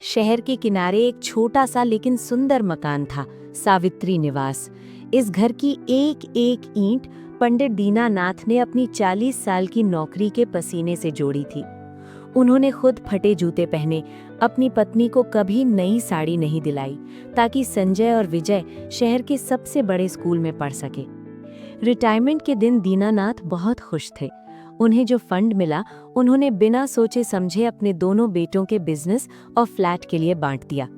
शहर के किनारे एक छोटा सा लेकिन सुंदर मकान था, सावित्री निवास। इस घर की एक एक ईंट पंडित दीनानाथ ने अपनी 40 साल की नौकरी के पसीने से जोड़ी थी। उन्होंने खुद फटे जूते पहने, अपनी पत्नी को कभी नई साड़ी नहीं दिलाई, ताकि संजय और विजय शहर के सबसे बड़े स्कूल में पढ़ सके। रिटायरमेंट के दिन दीनानाथ बहुत खुश थे। उन्हें जो फंड मिला, उन्होंने बिना सोचे समझे अपने दोनों बेटों के बिजनेस और फ्लैट के लिए बांट दिया।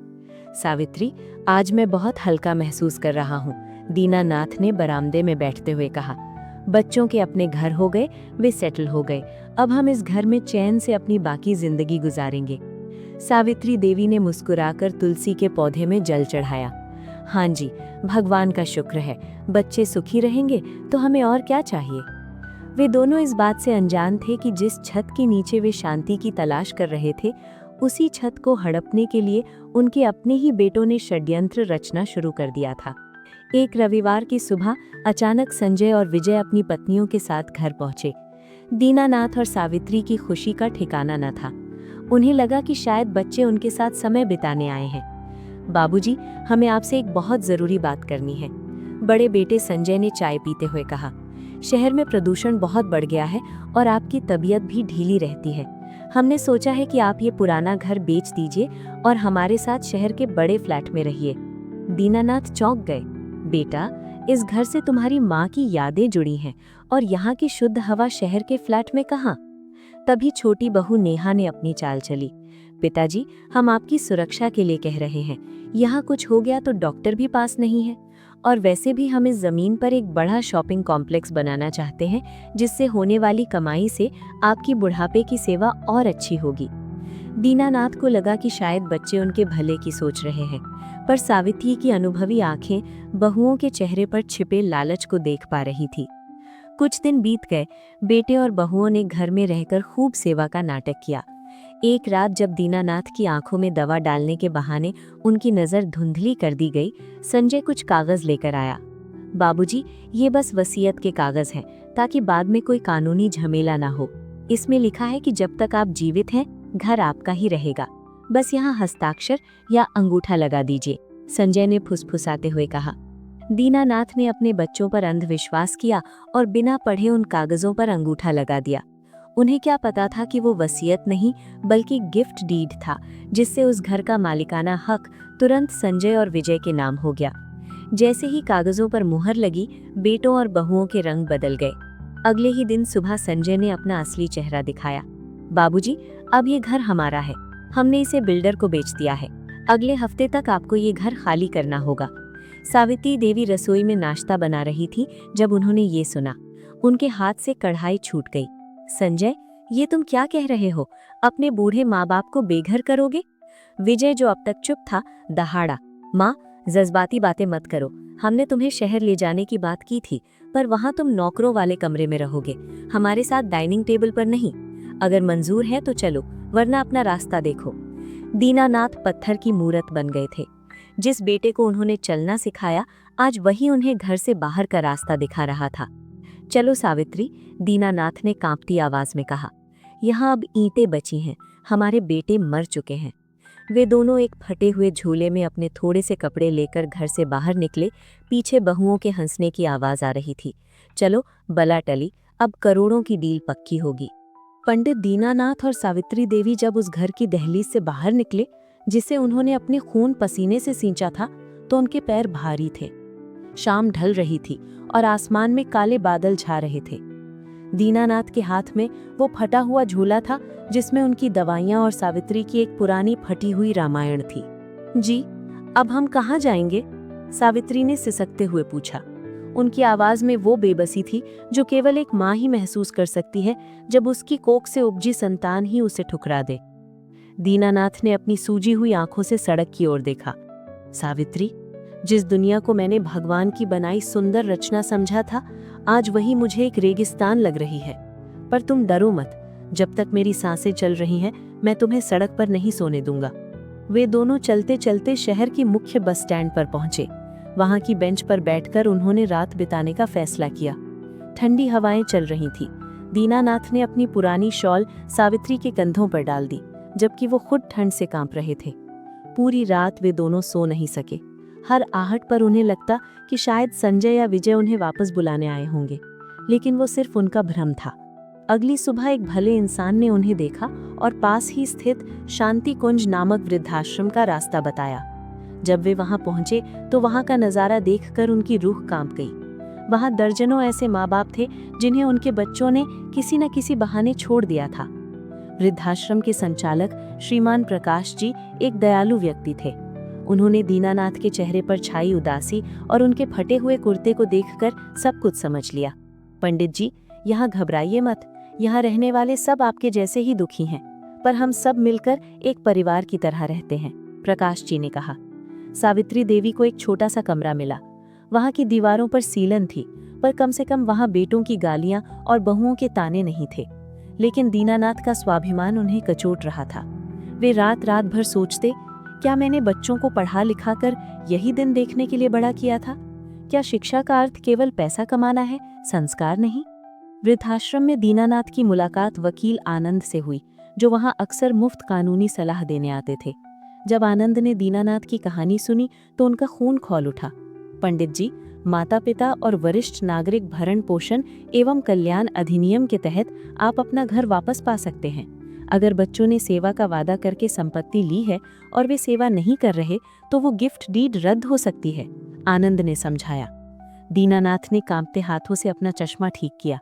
सावित्री, आज मैं बहुत हल्का महसूस कर रहा हूँ, दीनानाथ ने बरामदे में बैठते हुए कहा। बच्चों के अपने घर हो गए, वे सेटल हो गए। अब हम इस घर में चैन से अपनी बाकी जिंदगी गुजारेंगे। सावित्री देवी ने मुस्कुराकर तुलसी के पौधे में जल चढ़ाया। हाँ जी, भगवान का शुक्र है, बच्चे सुखी रहेंगे तो हमें और क्या चाहिए। वे दोनों इस बात से अनजान थे कि जिस छत के नीचे वे शांति की तलाश कर रहे थे, उसी छत को हड़पने के लिए उनके अपने ही बेटों ने षड्यंत्र रचना शुरू कर दिया था। एक रविवार की सुबह अचानक संजय और विजय अपनी पत्नियों के साथ घर पहुंचे। दीनानाथ और सावित्री की खुशी का ठिकाना न था। उन्हें लगा कि शायद बच्चे उनके साथ समय बिताने आए हैं। बाबूजी, हमें आपसे एक बहुत जरूरी बात करनी है, बड़े बेटे संजय ने चाय पीते हुए कहा। शहर में प्रदूषण बहुत बढ़ गया है और आपकी तबीयत भी ढीली रहती है। हमने सोचा है कि आप ये पुराना घर बेच दीजिए और हमारे साथ शहर के बड़े फ्लैट में रहिए। दीनानाथ चौंक गए। बेटा, इस घर से तुम्हारी माँ की यादें जुड़ी हैं और यहाँ की शुद्ध हवा शहर के फ्लैट में कहाँ। तभी छोटी बहू नेहा ने अपनी चाल चली। पिताजी, हम आपकी सुरक्षा के लिए कह रहे हैं, यहाँ कुछ हो गया तो डॉक्टर भी पास नहीं है, और वैसे भी हम इस जमीन पर एक बड़ा शॉपिंग कॉम्प्लेक्स बनाना चाहते हैं, जिससे होने वाली कमाई से आपकी बुढ़ापे की सेवा और अच्छी होगी। दीनानाथ को लगा कि शायद बच्चे उनके भले की सोच रहे हैं, पर सावित्री की अनुभवी आंखें बहुओं के चेहरे पर छिपे लालच को देख पा रही थी। कुछ दिन बीत गए। बेटे और बहुओं ने घर में रहकर खूब सेवा का नाटक किया। एक रात जब दीनानाथ की आंखों में दवा डालने के बहाने उनकी नजर धुंधली कर दी गई, संजय कुछ कागज लेकर आया। बाबूजी, ये बस वसीयत के कागज हैं, ताकि बाद में कोई कानूनी झमेला ना हो। इसमें लिखा है कि जब तक आप जीवित हैं, घर आपका ही रहेगा। बस यहाँ हस्ताक्षर या अंगूठा लगा दीजिए, संजय ने फुसफुसाते हुए कहा। दीनानाथ ने अपने बच्चों पर अंधविश्वास किया और बिना पढ़े उन कागजों पर अंगूठा लगा दिया। उन्हें क्या पता था कि वो वसीयत नहीं बल्कि गिफ्ट डीड था, जिससे उस घर का मालिकाना हक तुरंत संजय और विजय के नाम हो गया। जैसे ही कागजों पर मुहर लगी, बेटों और बहुओं के रंग बदल गए। अगले ही दिन सुबह संजय ने अपना असली चेहरा दिखाया। बाबूजी, अब ये घर हमारा है, हमने इसे बिल्डर को बेच दिया है। अगले हफ्ते तक आपको ये घर खाली करना होगा। सावित्री देवी रसोई में नाश्ता बना रही थी जब उन्होंने ये सुना। उनके हाथ से कढ़ाई छूट गई। संजय, ये तुम क्या कह रहे हो? अपने बूढ़े माँ बाप को बेघर करोगे? विजय, जो अब तक चुप था, दहाड़ा। माँ, जज्बाती बातें मत करो। हमने तुम्हें शहर ले जाने की बात की थी, पर वहाँ तुम नौकरों वाले कमरे में रहोगे, हमारे साथ डाइनिंग टेबल पर नहीं। अगर मंजूर है तो चलो, वरना अपना रास्ता देखो। दीनानाथ पत्थर की मूरत बन गए थे। जिस बेटे को उन्होंने चलना सिखाया, आज वही उन्हें घर से बाहर का रास्ता दिखा रहा था। चलो सावित्री, दीनानाथ ने कांपती आवाज में कहा। यहाँ अब ईंटें बची हैं, हमारे बेटे मर चुके हैं। वे दोनों एक फटे हुए झोले में अपने थोड़े से कपड़े लेकर घर से बाहर निकले। पीछे बहुओं के हंसने की आवाज आ रही थी। चलो, बला टली, अब करोड़ों की डील पक्की होगी। पंडित दीनानाथ और सावित्री देवी जब उस घर की दहलीज से बाहर निकले, जिसे उन्होंने अपने खून पसीने से सींचा था, तो उनके पैर भारी थे। शाम ढल रही थी और आसमान में काले बादल छा रहे थे। दीनानाथ के हाथ में वो फटा हुआ झोला था, जिसमें उनकी दवाइयां और सावित्री की एक पुरानी फटी हुई रामायण थी। जी, अब हम कहाँ जाएंगे? सावित्री ने सिसकते हुए पूछा। उनकी आवाज में वो बेबसी थी जो केवल एक माँ ही महसूस कर सकती है जब उसकी कोख से उपजी संतान ही उसे ठुकरा दे। दीनानाथ ने अपनी सूजी हुई आंखों से सड़क की ओर देखा। सावित्री, जिस दुनिया को मैंने भगवान की बनाई सुंदर रचना समझा था, आज वही मुझे एक रेगिस्तान लग रही है। पर तुम डरो मत, जब तक मेरी सांसें चल रही हैं, मैं तुम्हें सड़क पर नहीं सोने दूंगा। वे दोनों चलते चलते शहर की मुख्य बस स्टैंड पर पहुंचे। वहां की बेंच पर बैठकर उन्होंने रात बिताने का फैसला किया। ठंडी हवाएं चल रही थी। दीनानाथ ने अपनी पुरानी शॉल सावित्री के कंधों पर डाल दी, जबकि वो खुद ठंड से कांप रहे थे। पूरी रात वे दोनों सो नहीं सके। हर आहट पर उन्हें लगता कि शायद संजय या विजय उन्हें वापस बुलाने आए होंगे, लेकिन वो सिर्फ उनका भ्रम था। अगली सुबह एक भले इंसान ने उन्हें देखा और पास ही स्थित शांति कुंज नामक वृद्धाश्रम का रास्ता बताया। जब वे वहां पहुंचे तो वहां का नजारा देखकर उनकी रूह कांप गई। वहां दर्जनों ऐसे माँ बाप थे जिन्हें उनके बच्चों ने किसी न किसी बहाने छोड़ दिया था। वृद्धाश्रम के संचालक श्रीमान प्रकाश जी एक दयालु व्यक्ति थे। उन्होंने दीनानाथ के चेहरे पर छाई उदासी और उनके फटे हुए कुर्ते को देखकर सब कुछ समझ लिया। पंडित जी, यहाँ घबराइए मत, यहाँ रहने वाले सब आपके जैसे ही दुखी हैं, पर हम सब मिलकर एक परिवार की तरह रहते हैं, प्रकाश जी ने कहा। सावित्री देवी को एक छोटा सा कमरा मिला। वहां की दीवारों पर सीलन थी, पर कम से कम वहां बेटों की गालियां और बहुओं के ताने नहीं थे। लेकिन दीनानाथ का स्वाभिमान उन्हें कचोट रहा था। वे रात रात भर सोचते, क्या मैंने बच्चों को पढ़ा लिखा कर यही दिन देखने के लिए बड़ा किया था? क्या शिक्षा का अर्थ केवल पैसा कमाना है, संस्कार नहीं? वृद्धाश्रम में दीनानाथ की मुलाकात वकील आनंद से हुई, जो वहां अक्सर मुफ्त कानूनी सलाह देने आते थे। जब आनंद ने दीनानाथ की कहानी सुनी तो उनका खून खौल उठा। पंडित जी, माता पिता और वरिष्ठ नागरिक भरण पोषण एवं कल्याण अधिनियम के तहत आप अपना घर वापस पा सकते हैं। अगर बच्चों ने सेवा का वादा करके संपत्ति ली है और वे सेवा नहीं कर रहे तो वो गिफ्ट डीड रद्द हो सकती है, आनंद ने समझाया। दीनानाथ ने कांपते हाथों से अपना चश्मा ठीक किया।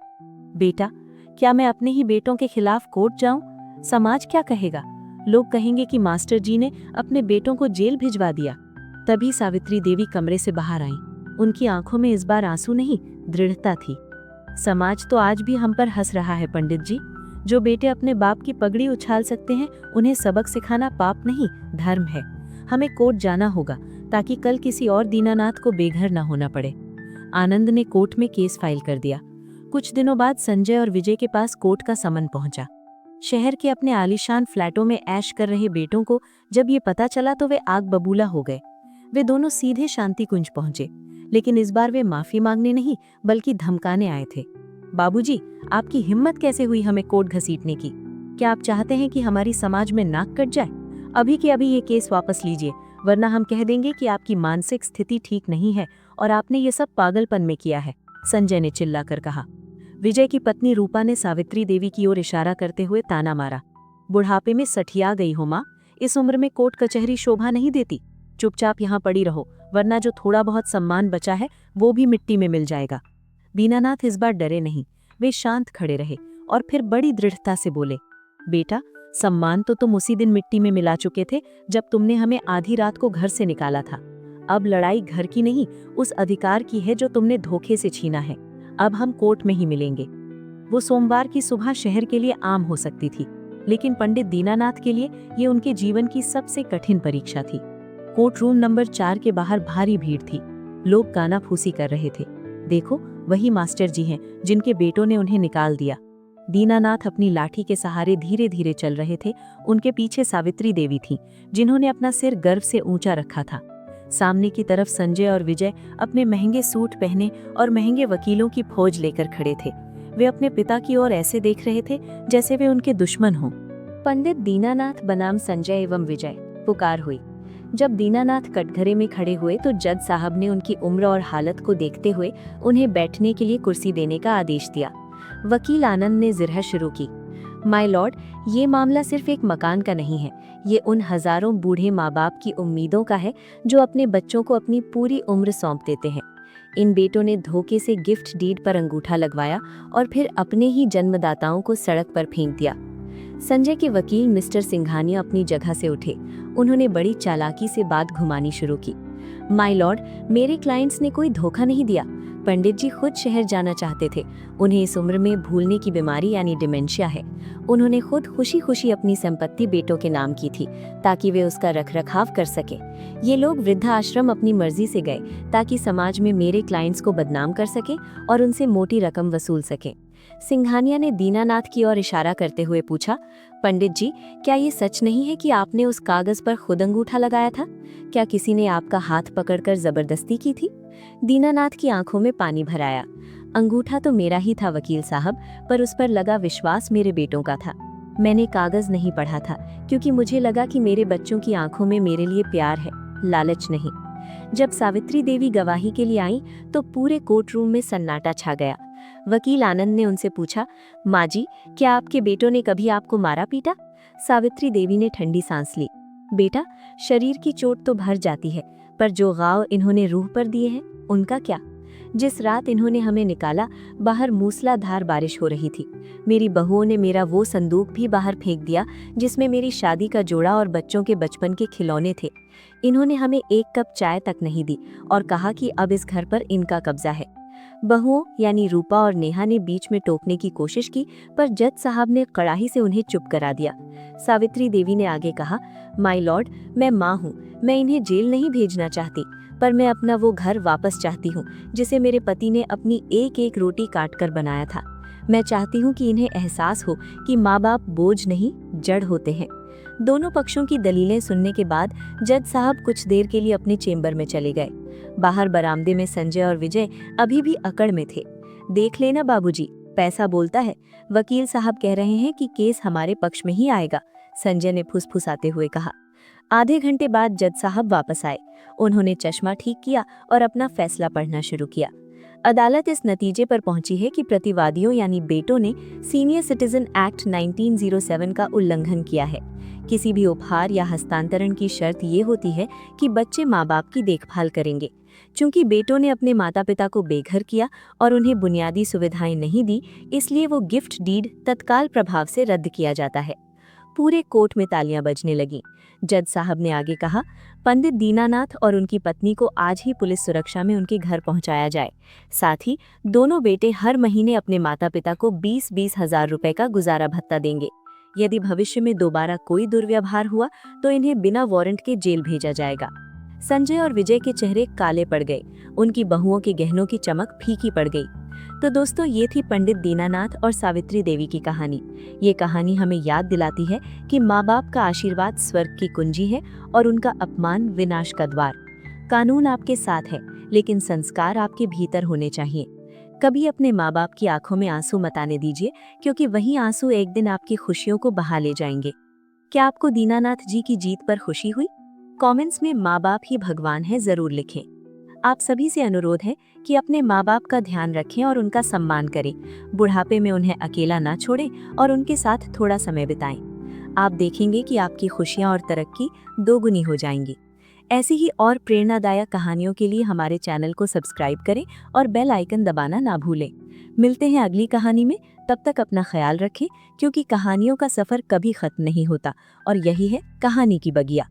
बेटा, क्या मैं अपने ही बेटों के खिलाफ कोर्ट जाऊं? समाज क्या कहेगा? लोग कहेंगे कि मास्टर जी ने अपने बेटों को जेल भिजवा दिया। तभी सावित्री देवी कमरे से बाहर आईं। उनकी आंखों में इस बार आंसू नहीं, दृढ़ता थी। समाज तो आज भी हम पर हंस रहा है पंडित जी। जो बेटे अपने बाप की पगड़ी उछाल सकते हैं, उन्हें सबक सिखाना पाप नहीं, धर्म है। हमें कोर्ट जाना होगा ताकि कल किसी और दीनानाथ को बेघर न होना पड़े। आनंद ने कोर्ट में केस फाइल कर दिया। कुछ दिनों बाद संजय और विजय के पास कोर्ट का समन पहुंचा। शहर के अपने आलीशान फ्लैटों में ऐश कर रहे बेटों को जब ये पता चला तो वे आग बबूला हो गए। वे दोनों सीधे शांति कुंज पहुंचे, लेकिन इस बार वे माफी मांगने नहीं बल्कि धमकाने आए थे। बाबूजी, आपकी हिम्मत कैसे हुई हमें कोर्ट घसीटने की? क्या आप चाहते हैं कि हमारी समाज में नाक कट जाए? अभी के अभी ये केस वापस लीजिए, वरना हम कह देंगे कि आपकी मानसिक स्थिति ठीक नहीं है और आपने ये सब पागलपन में किया है, संजय ने चिल्लाकर कहा। विजय की पत्नी रूपा ने सावित्री देवी की ओर इशारा करते हुए ताना मारा। बुढ़ापे में सठिया गई हो माँ, इस उम्र में कोर्ट कचहरी शोभा नहीं देती। चुपचाप यहाँ पड़ी रहो, वरना जो थोड़ा बहुत सम्मान बचा है वो भी मिट्टी में मिल जाएगा। दीनानाथ इस बार डरे नहीं, वे शांत खड़े रहे और फिर बड़ी दृढ़ता से बोले, बेटा, सम्मान तो तुम उसी दिन मिट्टी में मिला चुके थे जब तुमने हमें आधी रात को घर से निकाला था। अब लड़ाई घर की नहीं, उस अधिकार की है जो तुमने धोखे से छीना है। अब हम कोर्ट में ही मिलेंगे। वो सोमवार की सुबह शहर के लिए आम हो सकती थी, लेकिन पंडित दीनानाथ के लिए ये उनके जीवन की सबसे कठिन परीक्षा थी। कोर्ट रूम नंबर 4 के बाहर भारी भीड़ थी। लोग कानाफूसी कर रहे थे। देखो, वही मास्टर जी हैं जिनके बेटों ने उन्हें निकाल दिया। दीनानाथ अपनी लाठी के सहारे धीरे धीरे चल रहे थे। उनके पीछे सावित्री देवी थी, जिन्होंने अपना सिर गर्व से ऊंचा रखा था। सामने की तरफ संजय और विजय अपने महंगे सूट पहने और महंगे वकीलों की फौज लेकर खड़े थे। वे अपने पिता की ओर ऐसे देख रहे थे जैसे वे उनके दुश्मन हों। पंडित दीनानाथ बनाम संजय एवं विजय, पुकार हुई। जब दीनानाथ कटघरे में खड़े हुए तो जज साहब ने उनकी उम्र और हालत को देखते हुए उन्हें बैठने के लिए कुर्सी देने का आदेश दिया। वकील आनंद ने जिरह शुरू की। माय लॉर्ड, ये मामला सिर्फ एक मकान का नहीं है, ये उन हजारों बूढ़े माँ बाप की उम्मीदों का है जो अपने बच्चों को अपनी पूरी उम्र सौंप देते हैं। इन बेटों ने धोखे से गिफ्ट डीड पर अंगूठा लगवाया और फिर अपने ही जन्मदाताओं को सड़क पर फेंक दिया। संजय के वकील मिस्टर सिंघानिया अपनी जगह से उठे। उन्होंने बड़ी चालाकी से बात घुमानी शुरू की। माय लॉर्ड, मेरे क्लाइंट्स ने कोई धोखा नहीं दिया। पंडित जी खुद शहर जाना चाहते थे। उन्हें इस उम्र में भूलने की बीमारी यानी डिमेंशिया है। उन्होंने खुद खुशी खुशी अपनी संपत्ति बेटों के नाम की थी ताकि वे उसका रखरखाव कर सके। ये लोग वृद्धाश्रम अपनी मर्जी से गए ताकि समाज में मेरे क्लाइंट्स को बदनाम कर सके और उनसे मोटी रकम वसूल सके। सिंघानिया ने दीनानाथ की ओर इशारा करते हुए पूछा, पंडित जी, क्या ये सच नहीं है कि आपने उस कागज पर खुद अंगूठा लगाया था? क्या किसी ने आपका हाथ पकड़कर जबरदस्ती की थी? दीनानाथ की आंखों में पानी भर आया। अंगूठा तो मेरा ही था वकील साहब, पर उस पर लगा विश्वास मेरे बेटों का था। मैंने कागज नहीं पढ़ा था क्योंकि मुझे लगा कि मेरे बच्चों की आंखों में मेरे लिए प्यार है, लालच नहीं। जब सावित्री देवी गवाही के लिए आई तो पूरे कोर्ट रूम में सन्नाटा छा गया। वकील आनंद ने उनसे पूछा, माँ जी, क्या आपके बेटों ने कभी आपको मारा पीटा? सावित्री देवी ने ठंडी सांस ली। बेटा, शरीर की चोट तो भर जाती है, पर जो घाव इन्होंने रूह पर दिए हैं उनका क्या? जिस रात इन्होंने हमें निकाला, बाहर मूसलाधार बारिश हो रही थी। मेरी बहुओं ने मेरा वो संदूक भी बाहर फेंक दिया जिसमें मेरी शादी का जोड़ा और बच्चों के बचपन के खिलौने थे। इन्होंने हमें एक कप चाय तक नहीं दी और कहा कि अब इस घर पर इनका कब्जा है। बहुओं यानी रूपा और नेहा ने बीच में टोकने की कोशिश की, पर जज साहब ने कड़ाही से उन्हें चुप करा दिया। सावित्री देवी ने आगे कहा, माय लॉर्ड, मैं माँ हूँ, मैं इन्हें जेल नहीं भेजना चाहती, पर मैं अपना वो घर वापस चाहती हूँ जिसे मेरे पति ने अपनी एक एक रोटी काट कर बनाया था। मैं चाहती हूँ कि इन्हें एहसास हो कि माँ बाप बोझ नहीं, जड़ होते हैं। दोनों पक्षों की दलीलें सुनने के बाद जज साहब कुछ देर के लिए अपने चेंबर में चले गए। बाहर बरामदे में संजय और विजय अभी भी अकड़ में थे। देख लेना बाबूजी, पैसा बोलता है। वकील साहब कह रहे हैं कि केस हमारे पक्ष में ही आएगा, संजय ने फुसफुसाते हुए कहा। आधे घंटे बाद जज साहब वापस आए। उन्होंने चश्मा ठीक किया और अपना फैसला पढ़ना शुरू किया। अदालत इस नतीजे पर पहुंची है कि प्रतिवादियों यानी बेटों ने सीनियर सिटीजन एक्ट 1907 का उल्लंघन किया है। किसी भी उपहार या हस्तांतरण की शर्त ये होती है कि बच्चे माँ बाप की देखभाल करेंगे। चूंकि बेटों ने अपने माता पिता को बेघर किया और उन्हें बुनियादी सुविधाएं नहीं दी, इसलिए वो गिफ्ट डीड तत्काल प्रभाव से रद्द किया जाता है। पूरे कोर्ट में तालियां बजने लगीं। जज साहब ने आगे कहा, पंडित दीनानाथ और उनकी पत्नी को आज ही पुलिस सुरक्षा में उनके घर पहुंचाया जाए। साथ ही दोनों बेटे हर महीने अपने माता पिता को 20-20 हजार रुपए का गुजारा भत्ता देंगे। यदि भविष्य में दोबारा कोई दुर्व्यवहार हुआ तो इन्हें बिना वारंट के जेल भेजा जाएगा। संजय और विजय के चेहरे काले पड़ गए। उनकी बहुओं के गहनों की चमक फीकी पड़ गई। तो दोस्तों, ये थी पंडित दीनानाथ और सावित्री देवी की कहानी। ये कहानी हमें याद दिलाती है कि माँ बाप का आशीर्वाद स्वर्ग की कुंजी है और उनका अपमान विनाश का द्वार। कानून आपके साथ है, लेकिन संस्कार आपके भीतर होने चाहिए। कभी अपने माँ बाप की आंखों में आंसू मत आने दीजिए, क्योंकि वही आंसू एक दिन आपकी खुशियों को बहा ले जाएंगे। क्या आपको दीनानाथ जी की जीत पर खुशी हुई? कमेंट्स में माँ बाप ही भगवान है जरूर लिखें। आप सभी से अनुरोध है कि अपने माँ बाप का ध्यान रखें और उनका सम्मान करें। बुढ़ापे में उन्हें अकेला ना छोड़ें और उनके साथ थोड़ा समय बिताएं। आप देखेंगे कि आपकी खुशियाँ और तरक्की दोगुनी हो जाएंगी। ऐसी ही और प्रेरणादायक कहानियों के लिए हमारे चैनल को सब्सक्राइब करें और बेल आइकन दबाना ना भूलें। मिलते हैं अगली कहानी में, तब तक अपना ख्याल रखें, क्योंकि कहानियों का सफर कभी खत्म नहीं होता और यही है कहानी की बगिया।